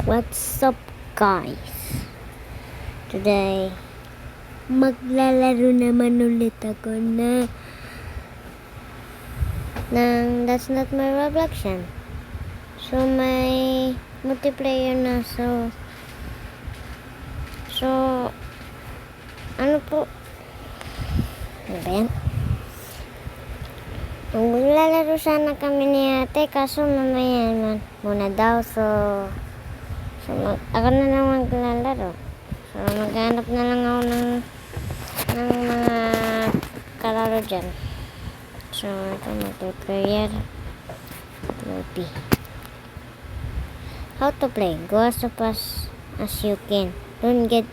What's up guys? Today, maglalaro naman ulit ako ng That's Not My Roblox yan. So may multiplayer na. So ano po? Ano ba yan? Maglalaro sana kami ni ate, kaso mamaya naman muna daw. So ako na lang maglalaro. So maghanap na lang ako ng mga kalaro dyan. So ito, multiplayer lobby. How to play? Go as fast as you can. Don't get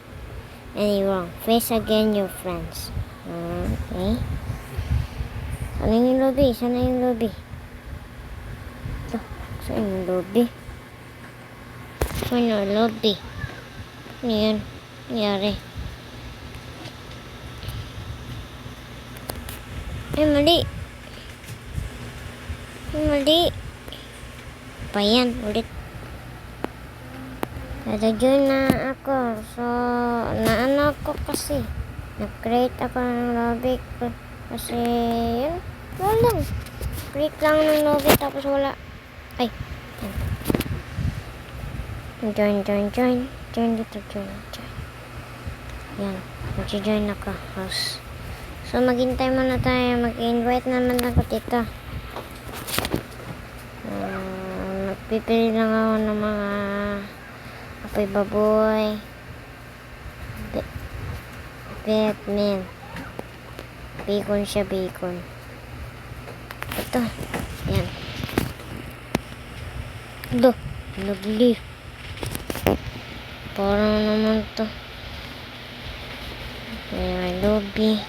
any wrong. Face again your friends. Okay. Sana yung lobby? Sana yung lobby? Ito. Saan yung lobby? Saan yung lobby? Ano yun? Nangyari? Ay, mali. Mali. Pa yan, ulit. Nag-join na ako. So, naano ako kasi. Nag-create ako ng lobby. Kasi, yun. Wala. Create lang ng lobby tapos wala. Ay. Join. Join dito, join. Yan. Mag-join ako. House. So, maghintay muna tayo. Mag-invite naman ako dito. Magpipili lang ako ng mga apoy baboy. Batman. Bacon siya, bacon. Ito. Yan. Ito. Nag-leaf. Parang naman to. Ayan, lobby.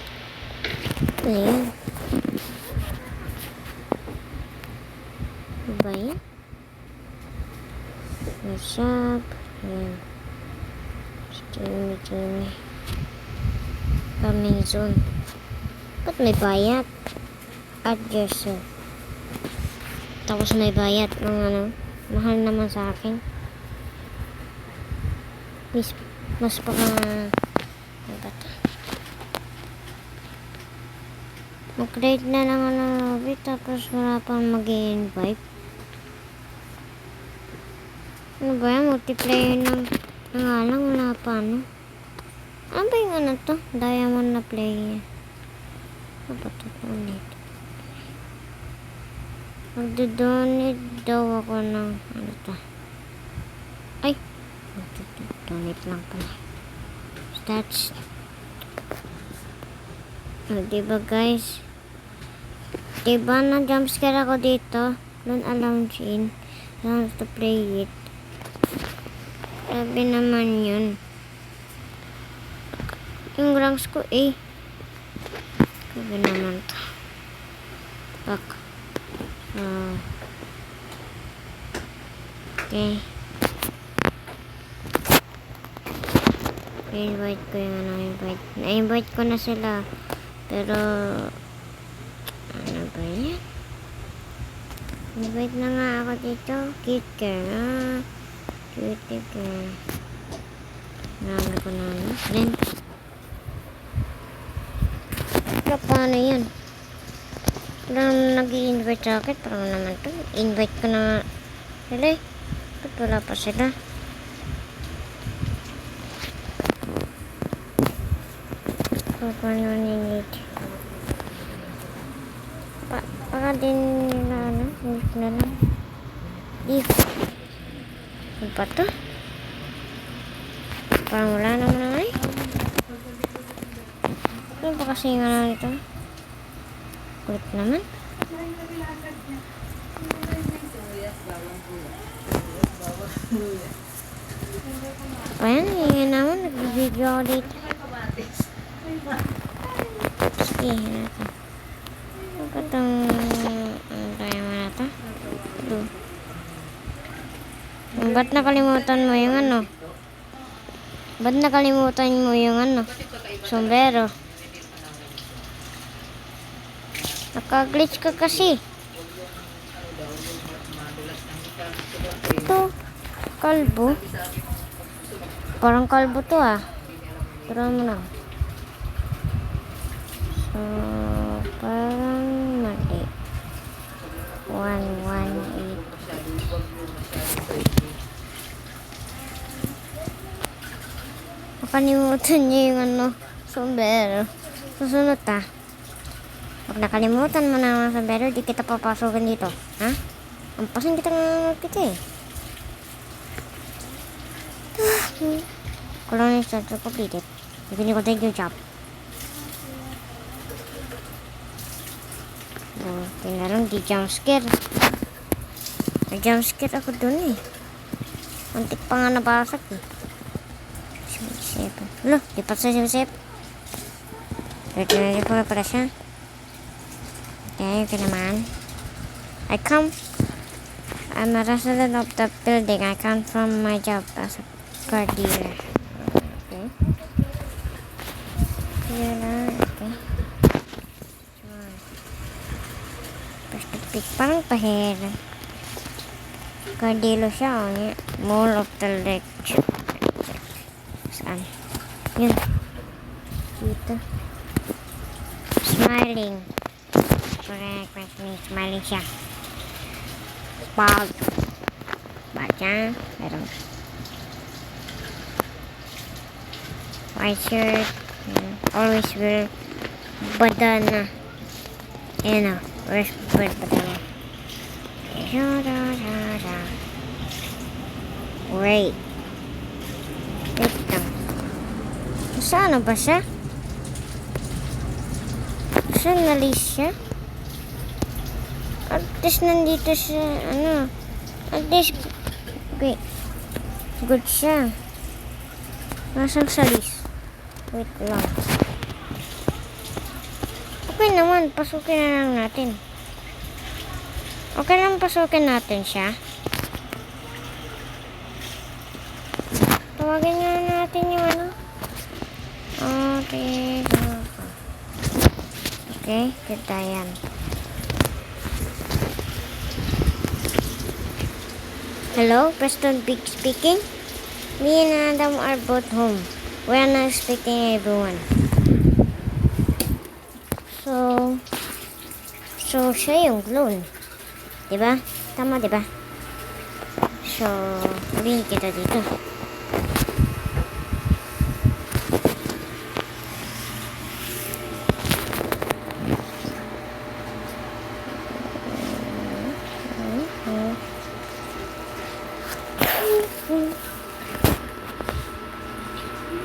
Ayan. Ano ba yan? May shop. Ayan. Jimmy. Coming soon. Ba't may bayat? Add yourself. Tapos may bayat ng ano. Mahal naman sa akin. Mas baka ano ba ito? Mag-create na lang ng lobby tapos wala pang mag-i-invite. Ano ba yan? Multiplayer ng nga lang, wala pa ano. Ano ba yung ano to? Diamond na player. Ano ba ito ulit? Magdodonate daw ako ng ano to? Ay! Donate lang pala. Stats. Diba guys? Diba na jumpscare ako dito? Don't allow in. Don't have to play it. Sabi naman yun. Yung ranks ko eh. Sabi naman to. Back. Okay. I-invite ko yung invite. Na-invite ko na sila. Pero ano ba yan? Invite na nga ako dito. Cute girl. Cute girl. Marami ko na ano. Then pero paano yan? Parang nag-i-invite sa akin. Parang naman to. Invite ko na sila eh. Ba't wala pa sila? Paano ninit? Baka din nila ano, hindi na lang. Ano pa to? Parang wala naman na eh. Ano ba kasi nga na nito? Kulit naman. Ayan, hingin naman. Nag-video ako dito. Sige, natin. Ano ba itong tayo mo na ito? Ito. Ba't nakalimutan mo yung ano? Ba't nakalimutan mo yung ano? Sombrero. Naka-glitch ka kasi. Ito. Kalbo? Parang kalbo to ah. Tara mo lang. So, parang mali. 118. Nakalimutan niya yung ano, sombrero. Susunod ah. Pag nakalimutan mo na ang sombrero, di kita papasokin dito. Ha? Ampasin kita ng kita eh. Colony structure completed. You can take your job. Tingnan di jump scare. May jump scare ako dun eh. Antik pa nga nabasag eh. Loh, lipat sa sip. Ready pa para siya. Okay, okay naman. I'm a resident of the building. I come from my job as a car dealer. Okay. Okay. First pick, parang pahir. Car dealer siya. Mall of the lecture. Saan? Yun. Dito. Smiling. Correct. Smiling siya. Bag. Baca. Meron. White shirt. Always wear bandana. Ayan o. Where's bandana? Wait. Wait lang. Saan ba siya? Saan nalis siya? At least nandito siya, ano, at least, okay, good siya. Nasang salis? Wait lang. Okay naman, pasukin na lang natin. Okay lang pasukin natin siya. Tawagin nga natin yung ano. Okay. Okay, kita yan. Hello, Preston Big speaking. Me and Adam are both home. We are not expecting everyone. So siya yung clone. Diba? Tama, diba? So, sabihin kita dito.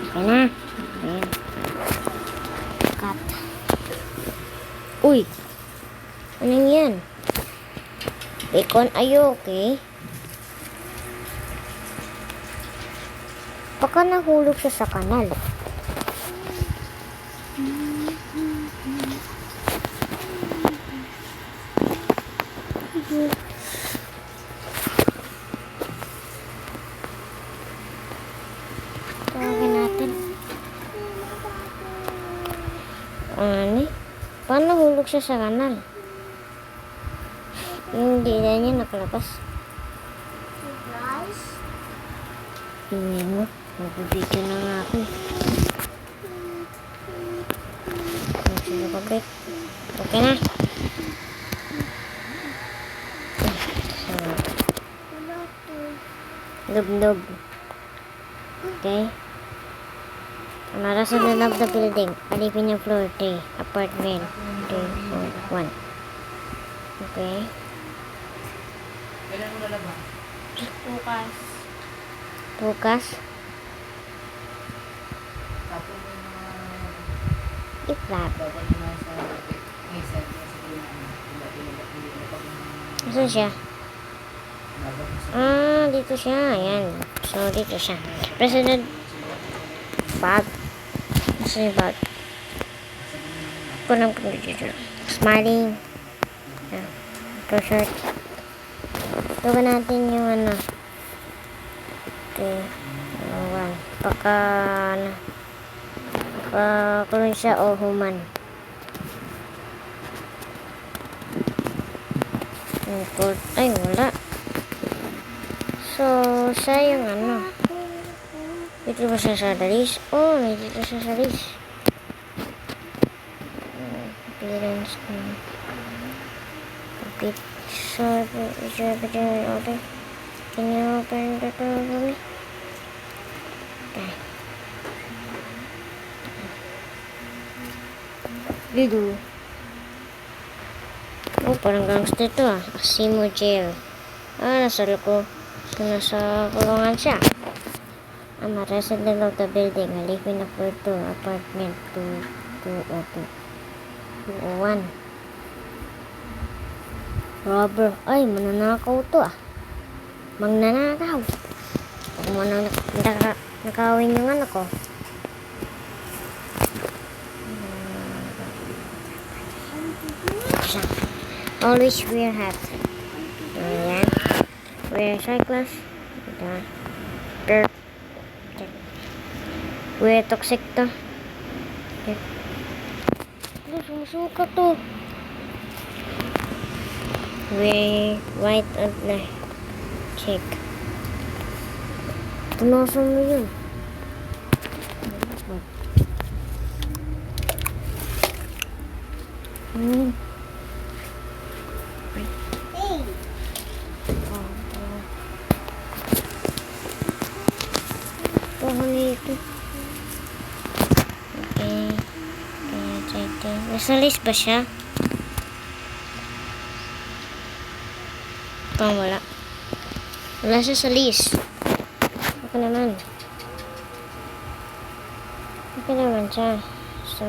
Okay na. Ayan. Cut. Uy! Anong yan? Bacon, are you okay? Baka nahulog siya sa kanal. Tawagin natin. Ano? Paano nahulog siya sa kanal? Yung dila niya nakalabas. Hindi mo. Magbibigyan na nga ako. Sino ka, Bek? Okay na. Lub-lub. Okay. Another resident of the building. Alipin yung floor 3. Apartment 3.1. Okay. Kailan mo lalabas? Bukas. Bukas. Tapos yung mga I-flap. dapat yung nasa may set sa Saan siya? Ah, dito siya. Ayan. So, dito siya. President bag. Saan yung bag? Punang ko dito. Smiling. Ito shirt. Tugan natin yung ano. Okay. One. Kulon siya o human. Ay, wala. So, siya yung ano. Dito ba siya sa dalis? Oh, dito siya sa dalis. Appearance ko. Picture, order. Can you open the door for me? Okay. Dito. Oh, parang gangster to ah. Asimo jail. Ah, nasa loko. So, nasa kulungan siya. I'm a resident of the building. I live in a floor 2, apartment 201. Robber. Ay, mananakaw to ah. Magnanakaw. Huwag mo nang nakawin yung anak ko. Always wear hat. Ayan. Wear cycles. Wear toxic to. Sumusuka to. Wear white at the check. Tunasan mo yun. Ito. Okay. Kaya check. Nasa list ba siya? Pang wala. Wala siya sa list. Ako naman. Okay naman siya. So,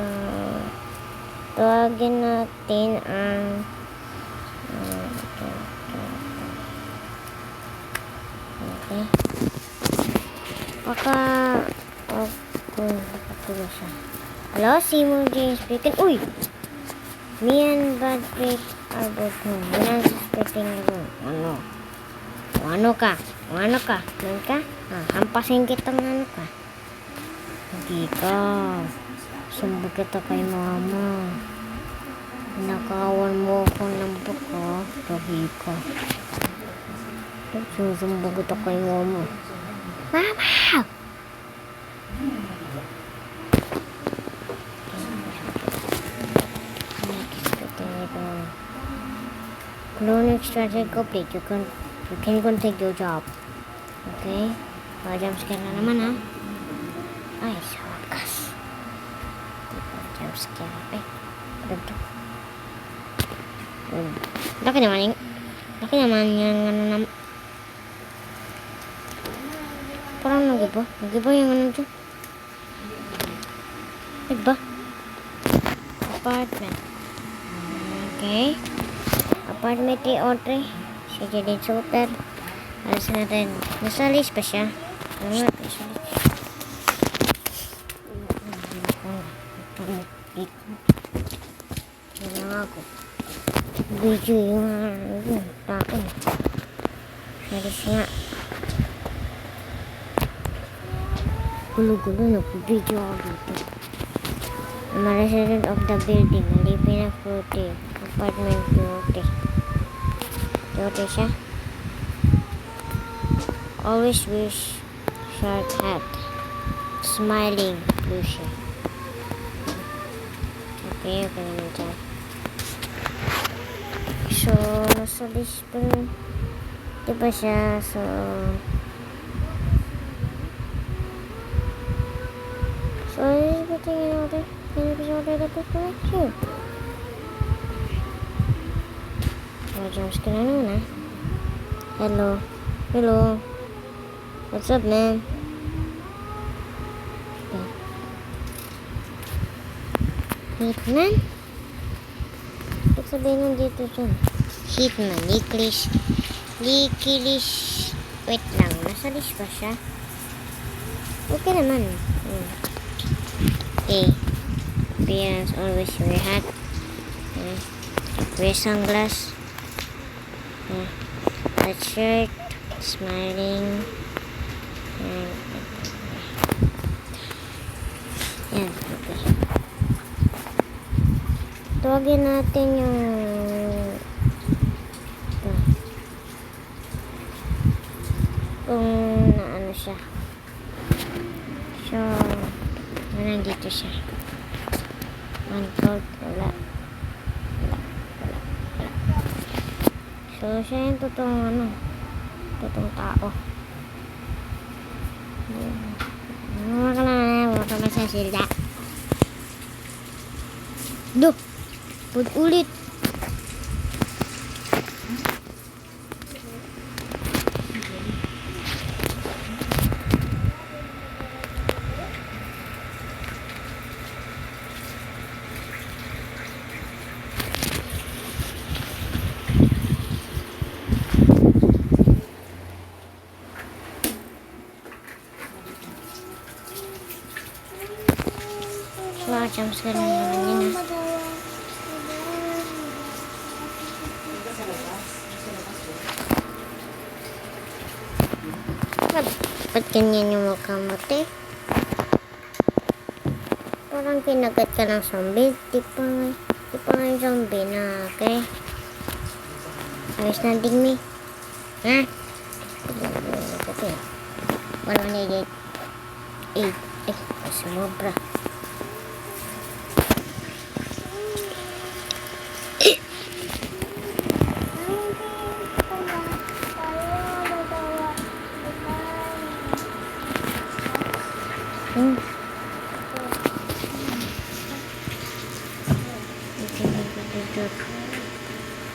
tawagin natin ang okay. Nakatulo siya. Hello, Simon James speaking. Uy! Me and Bad Fate are both home. We're not suspecting the room. Ano? Ano ka? Ano ka? Man ka? Hampasin kitang ano ka? Hindi ka. Sumbog kita kay mama. Nakawan mo ako ng buka. Tabi ka. Susumbog kita kay mama. Mama! Cloning strategy complete. You can go take your job. Okay? Jump scare na naman ha. Ay, sa wakas. Jump scare. Ay, dito. Laki naman yung ano naman. Parang nagiba. Nagiba yung ano dyan. Nagiba. Apartment. Okay. Apartment 303. Si Jadid Super. Alas natin. Nasa list pa siya. Ano nga? Nasa list. Wala nga ako. Video yung taon. Saris nga. Gulo-gulo na po video ako dito. I'm a resident of the building. I live in a 40. Apartment 40. 40 siya. Always wish short hat. Smiling. Lucia. Okay naman dyan. So, nasa list pa rin. Diba siya? So, is putting in order. Can you please order the book correct here? Jumps ka na naman ah. Hello. Hello. What's up, man? Hitman? Ba't sabihin nung dito dyan? Hitman. Licklish. Wait lang. Nasa list ba siya? Okay naman. Okay. Appearance. Always wear hat. Okay. Wear sunglass. Red shirt. Smiling. Yan. Okay. Tawagin natin yung ito. kung naano siya. So, nandito siya. Untold, wala. So, siya yung totoong totoong tao. Huwag ka masasilda. Duh! Pud ulit. Jump scare na naman yun Ba't ganyan yung mukha mo, te? Parang kinagat ka ng zombie. Di pa nga yung zombie na, okay? Ayos na digmi. Ha? Okay. 188. 8. Ay, sumobra.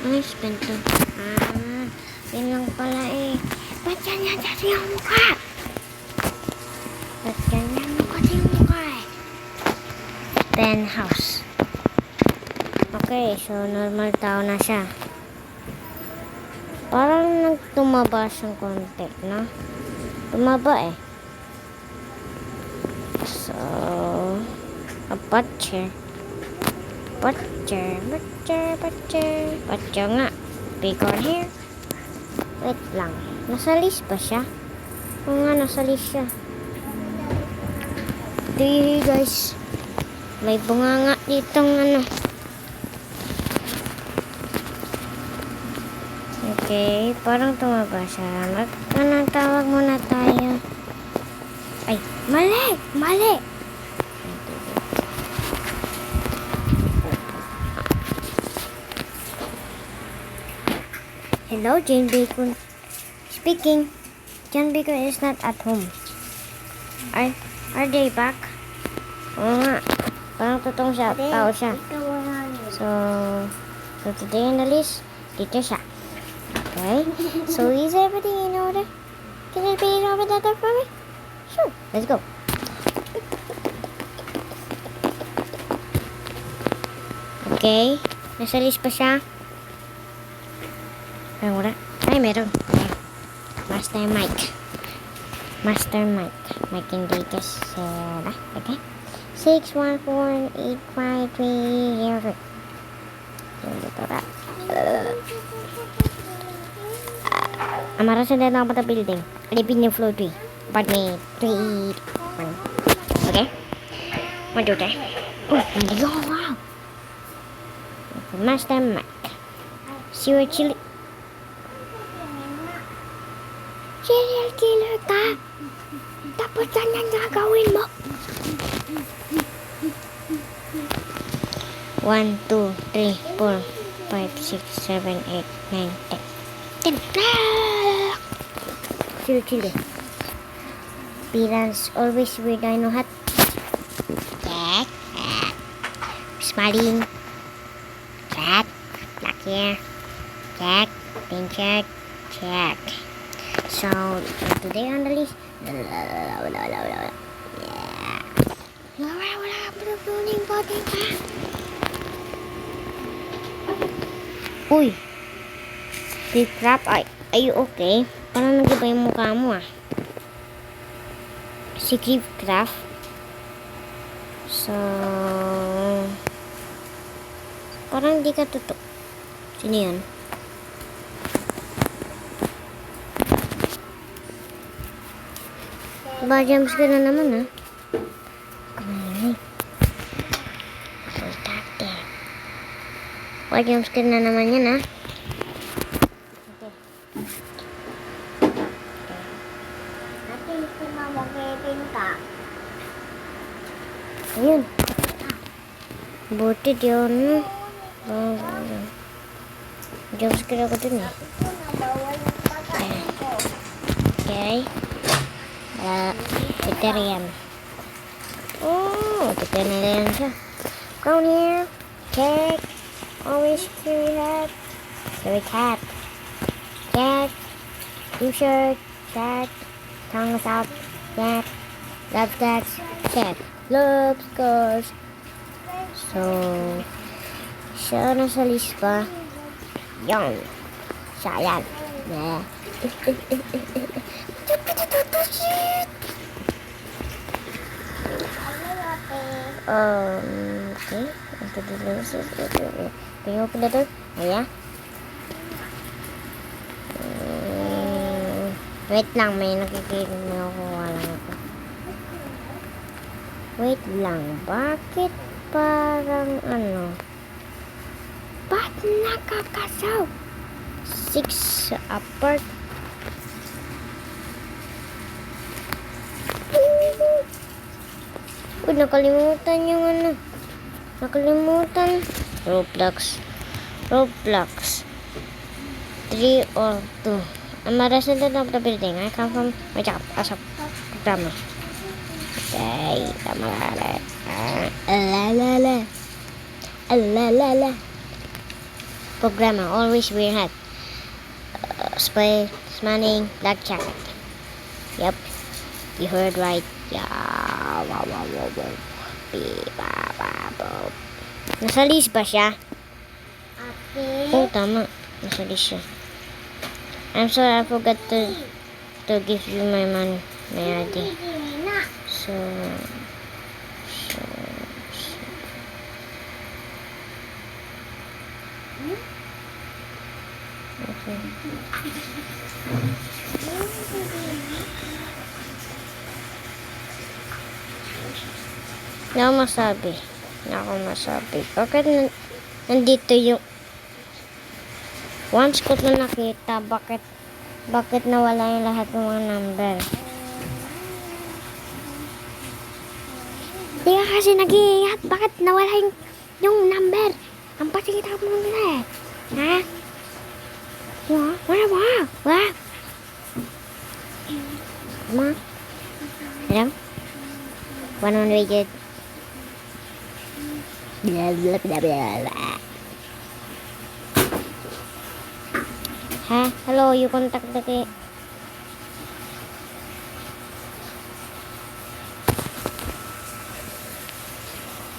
Ay, spento. Yun lang pala eh. Ba't ganyan kasi yung mukha? Ba't ganyan mo kasi yung mukha eh? Penthouse. Okay, so normal tao na siya. Parang nagtumaba siyang konti, no? Tumaba eh. So, aperture nga. Big on here. Wait lang. Nasa list ba siya? Oo nga, nasa list siya. Di guys. May bunganga ditong Okay, parang tumaba siya. Tawag muna tayo. Ay, mali! Hello, Jane Bacon. Speaking. Jane Bacon is not at home. Are they back? Oo nga. Parang totoong siya. Tao siya. So today in the list, dito siya. Okay? So is everything in order? Can you repeat over that for me? Sure. Let's go. Okay. Nasa list pa siya. Wala. Ay, meron. Master Mike. Mike hindi kasi okay. 614-853-03. Amara sa dala pa building. Alipin yung floor 3. Apartment 3. Okay? 1, 2, 3. Oh, wow. Master Mike. Sewer chili. Serial killer ka. Tapos yan gagawin mo. 1, 2, 3, 4, 5, 6, 7, 8, 9, 10. 10. Serial killer. Parents always wear dino hat. Check. Smiling. Check. Black hair. Check. Pink shirt. Check. So, today on the list, wala. Pruning bote ka. Uy. Big crap. Are you okay? Parang nag-iba yung mukha mo Si Cliff Craft. So, parang di ka tutok. Sino yun? Jump scare na naman Kumain. Jump scare na naman yan Okay. Hindi na magpipinta. Ayun. Buti di ano. Jumpscare ako dun eh. Ito na bawal yung pagkain ko. Okay. Peter yan. Oh, Peter na yan siya. Come here. Check. Always carry hat. Carry cat. Cat. T-shirt. Cat. Tongue is out. Cat. Love cats. Cat. Love scars. So, siya nasa list pa. Yan. Siya yan. Yeah. Okay. Can you open the door? Yeah. Wait lang, may nakukuha lang ako. Wait lang, bakit parang ano? Ba't nakakasaw? 6 apart. Uy, nakalimutan yung ano. Nakalimutan. Roblox. 3 or 2. I'm a resident of the building. I come from my job as a programmer. Okay, tama la. La. Programmer, always wear hat. Spray, smiling, black jacket. Yep, you heard right. Yeah. Wow. Nasa list ba siya? Oh, tama. Nasa list siya. I'm sorry, I forgot to give you my money, my ID. So. Okay. Wala akong masabi. Bakit nandito yung once ko na nakita, bakit nawala yung lahat ng mga number? Di ka kasi nag-iingat. Bakit nawala yung number? Ang pasikita mo nila eh. Ha? Wala. Ma? Hello? 100. Blah. Ha? Hello, you contact the key.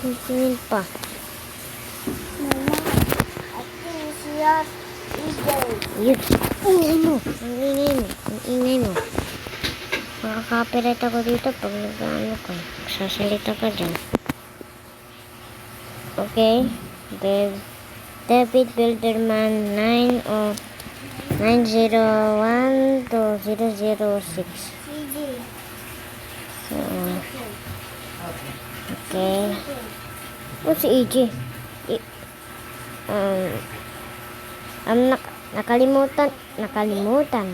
Tingin pa. Mama, ito siya. Yun. Ang ingay mo. Makaka-copyright ako dito pag nag-ano ka. Sasalita ka dyan. Okay. David Bilderman 901 to 006. So, okay. Oh, si EJ. Nakalimutan.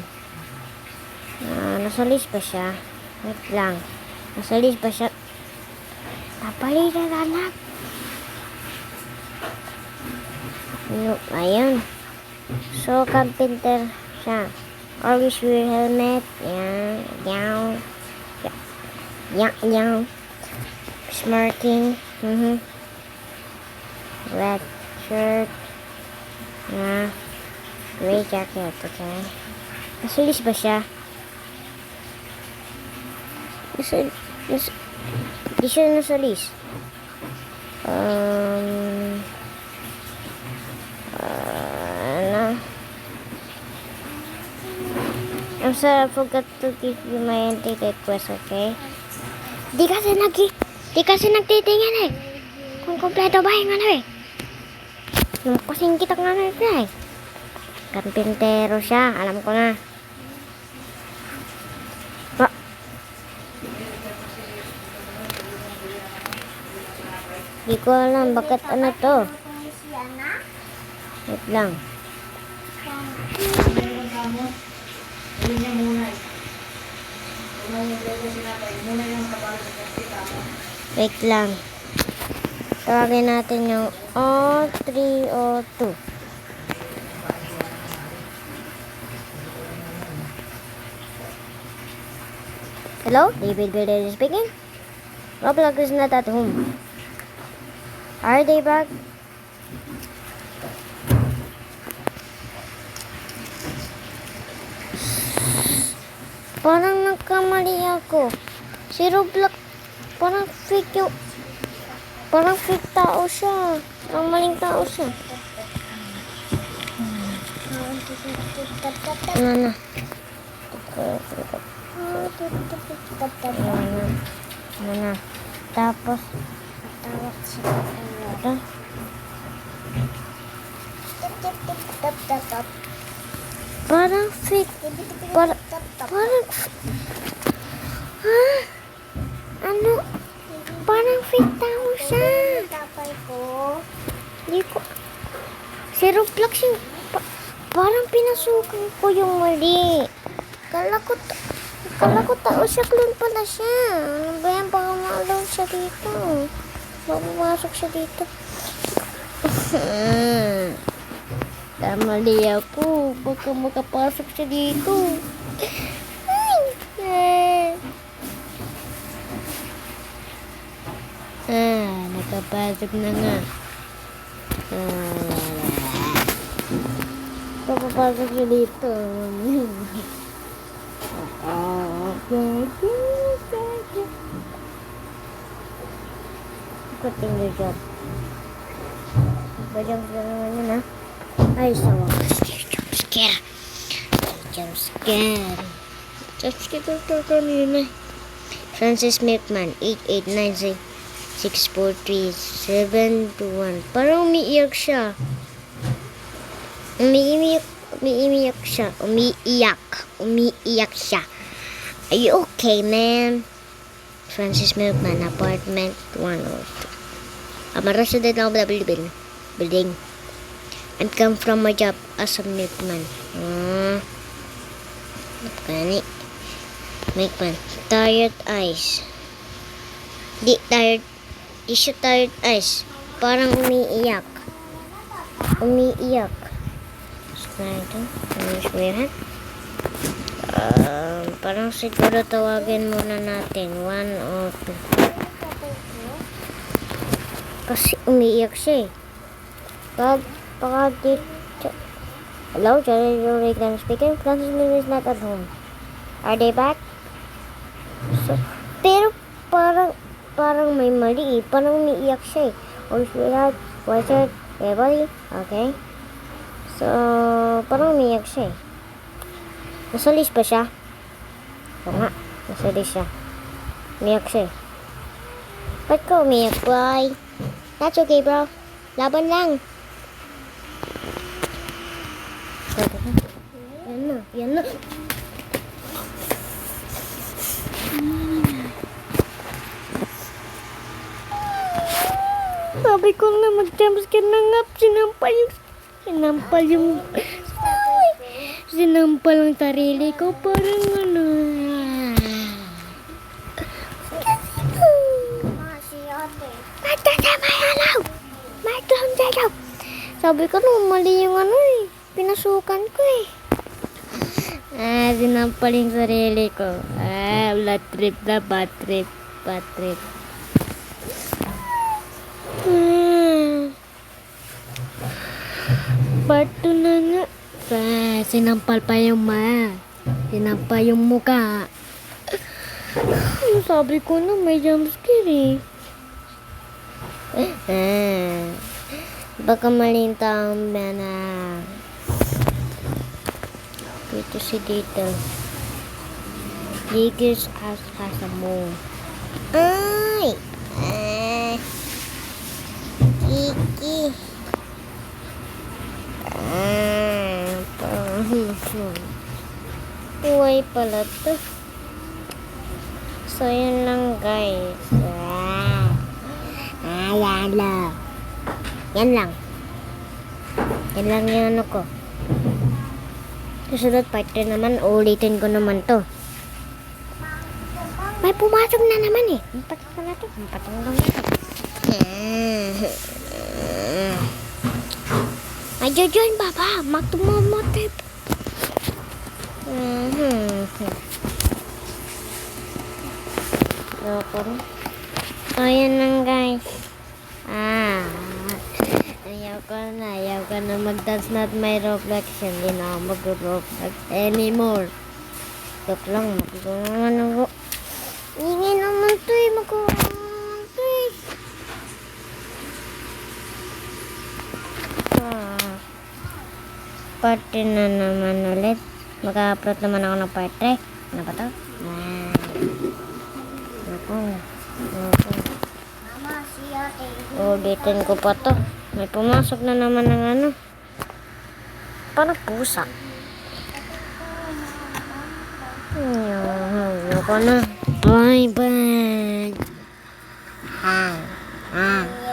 Nasa list ba siya? Wait lang. Nasa list ba siya? Napalitan anak. No, ayun. So, carpenter siya. Always wear helmet. Yan. Smirking. Red shirt. Gray jacket. Okay. Nasa list ba siya? Di siya nasa list. I'm sorry, I forgot to give you my entry request, okay? Di kasi nagtitingin eh. Kung kompleto ba yung ano eh. Yung kasing kita nga na eh. Karpintero siya, alam ko na. Di ko alam bakit ano to. Wait lang. Hindi niya muna. Wait lang. Tawagin natin yung O302. Hello, David Valdez speaking. Roblox is not at home. Are they back? Parang nagkamali ako. Si Roblox, parang fake tao siya. Parang maling tao siya. Ano na? Ano na? Tapos, ito. Parang fake. Parang, ano? Parang fake tao siya. Hindi ko. Si Roblox yung, parang pinasukan ko yung mali. Kala ko tao siya, clone pala siya. Ano ba yan? Baka ma-allow siya dito. Baka pumasok siya dito. Mali ako. Baka makapasok siya dito. Nakapasok na nga. Papapasok siya dito. Continue job. Bajang naman yun, ha? Ay, sa wakas. Jump scare. Jump scare. Jump scare kanina. Francis Milkman, 8896433721. Parang umiiyak siya. Umiiyak siya. Umiiyak siya. Are you okay, man? Francis Milkman, apartment 102. I'm a resident of the building. And come from my job as a milkman. Kani. Milkman. Tired eyes. Di siya tired eyes. Parang umiiyak. Parang siguro tawagin muna natin 102. Kasi umiiyak siya, eh. Hello, Jerry Reagan speaking. Francis Milkman is not at home. Are they back? Pero parang may mali, eh. Parang umiiyak siya, eh. Oh, sweetheart, what's it? Everybody? Okay. So, parang umiiyak siya, eh. Nasa list ba siya? Oo nga, nasa list siya. Umiiyak siya, eh. Ba't ka umiiyak, boy? That's okay, bro. Laban lang. Yan na. Sabi ko na mag-jumpscare na nga. Sinampal ang sarili ko. Parang ano. Sabi ko nung mali yung ano, eh. Pinasukan ko, eh. Sinampal yung sarili ko. Bad trip. Part 2 na nga. Sinampal pa yung Sinampal yung mukha. Sabi ko na may jumpscare, eh. Baka maling taong na. Dito si dito. Ligis as mo. Ay! Kiki. Buhay pala to. So, yun lang, guys. Yan lang. Yan lang yung ano ko. Susunod part 2 naman, ulitin ko naman to. Ay, pumasok na naman eh. Patok na natin. Patok na natin. Ay, jojoin baba. Magtumumotip. So, yun lang guys. Ayaw ko na mag-dance not my reflection. Hindi na ako mag-reflex anymore. Joke lang, magagawa naman ako. Ingay naman to eh, magagawa naman to eh. Party na naman ulit. Mag-upload naman ako ng part 3. Ano ba to? Ako. Mama, si ate. Ulitin ko pa to. May pumasok na naman ng ano. Parang pusa. Ayoko na. Bye bye.